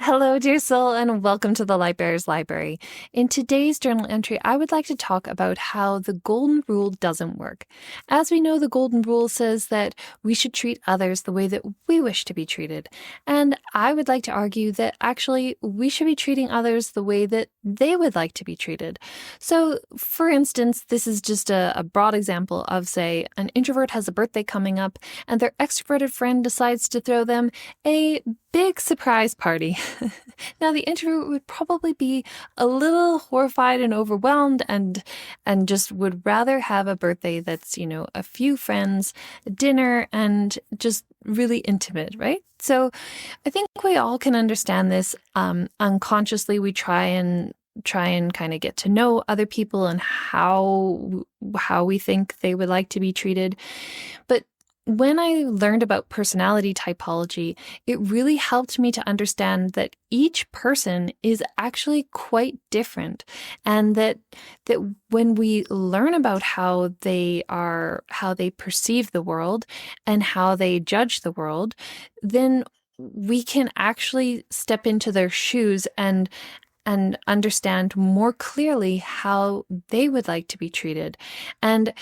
Hello, dear soul, and welcome to the Lightbearer's Library. In today's journal entry, I would like to talk about how the golden rule doesn't work. As we know, the golden rule says that we should treat others the way that we wish to be treated. And I would like to argue that actually we should be treating others the way that they would like to be treated. So, for instance, this is just a broad example of, say, an introvert has a birthday coming up and their extroverted friend decides to throw them a big surprise party. Now, the introvert would probably be a little horrified and overwhelmed and just would rather have a birthday that's, a few friends, dinner, and just really intimate, right? So I think we all can understand this. Unconsciously, we try and kind of get to know other people and how we think they would like to be treated. But when I learned about personality typology, it really helped me to understand that each person is actually quite different, and that when we learn about how they perceive the world and how they judge the world, then we can actually step into their shoes and understand more clearly how they would like to be treated. And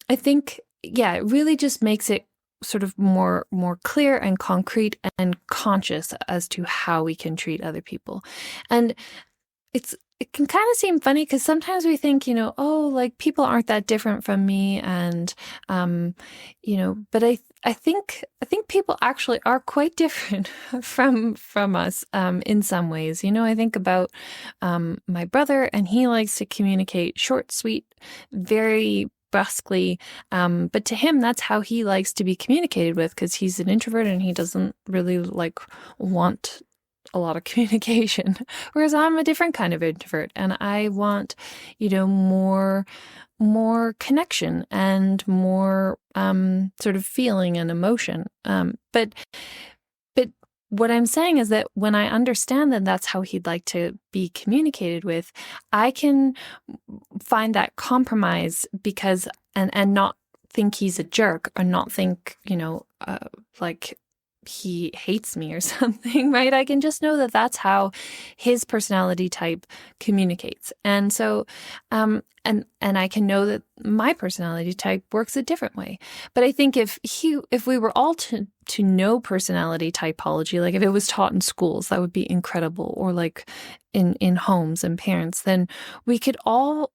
I think it really just makes it sort of more clear and concrete and conscious as to how we can treat other people. And it can kind of seem funny because sometimes we think, people aren't that different from me, and but I think people actually are quite different from us in some ways. I think about my brother, and he likes to communicate short, sweet, very brusquely, but to him that's how he likes to be communicated with, because he's an introvert and he doesn't really want a lot of communication, whereas I'm a different kind of introvert and I want more connection and more sort of feeling and emotion, but what I'm saying is that when I understand that that's how he'd like to be communicated with, I can find that compromise because, and not think he's a jerk, or not think, like he hates me or something, right? I can just know that that's how his personality type communicates. And so, and I can know that my personality type works a different way. But I think if we were all to know personality typology, like if it was taught in schools, that would be incredible, or like in homes and parents, then we could all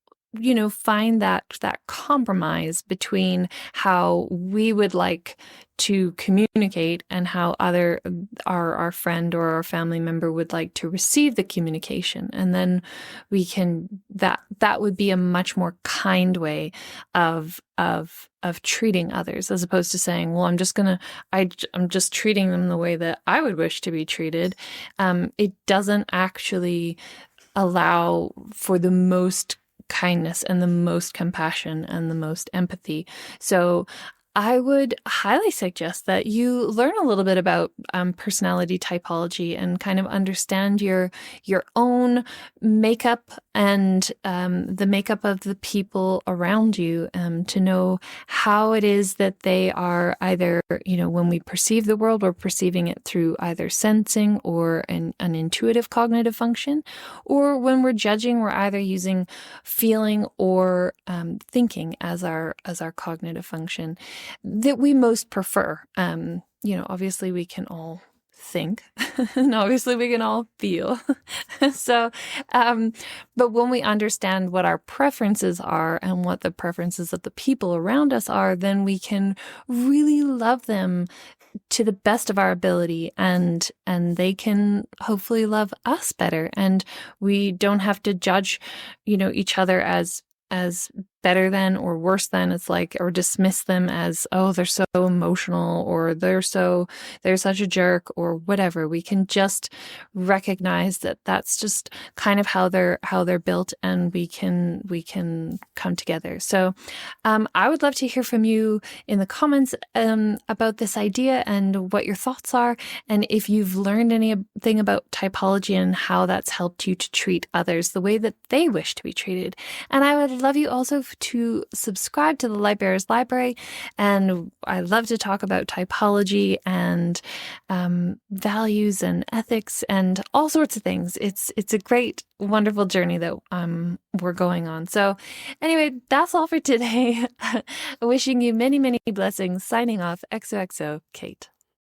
find that compromise between how we would like to communicate and how our friend or our family member would like to receive the communication. And then we can, that would be a much more kind way of treating others, as opposed to saying, well, I'm just treating them the way that I would wish to be treated. It doesn't actually allow for the most kindness and the most compassion and the most empathy. So I would highly suggest that you learn a little bit about personality typology and kind of understand your own makeup and the makeup of the people around you, to know how it is that they are either, when we perceive the world, we're perceiving it through either sensing or an intuitive cognitive function, or when we're judging, we're either using feeling or thinking as our cognitive function that we most prefer. Obviously we can all think and obviously we can all feel. So, but when we understand what our preferences are and what the preferences of the people around us are, then we can really love them to the best of our ability, and they can hopefully love us better. And we don't have to judge, each other as better than or worse than. It's like, or dismiss them as, oh, they're so emotional, or they're such a jerk, or whatever. We can just recognize that that's just kind of how they're built, and we can come together. So I would love to hear from you in the comments about this idea and what your thoughts are, and if you've learned anything about typology and how that's helped you to treat others the way that they wish to be treated. And I would love you also to subscribe to the Lightbearers Library. And I love to talk about typology and values and ethics and all sorts of things. It's a great, wonderful journey that we're going on. So anyway, that's all for today. Wishing you many, many blessings. Signing off, XOXO, Kate.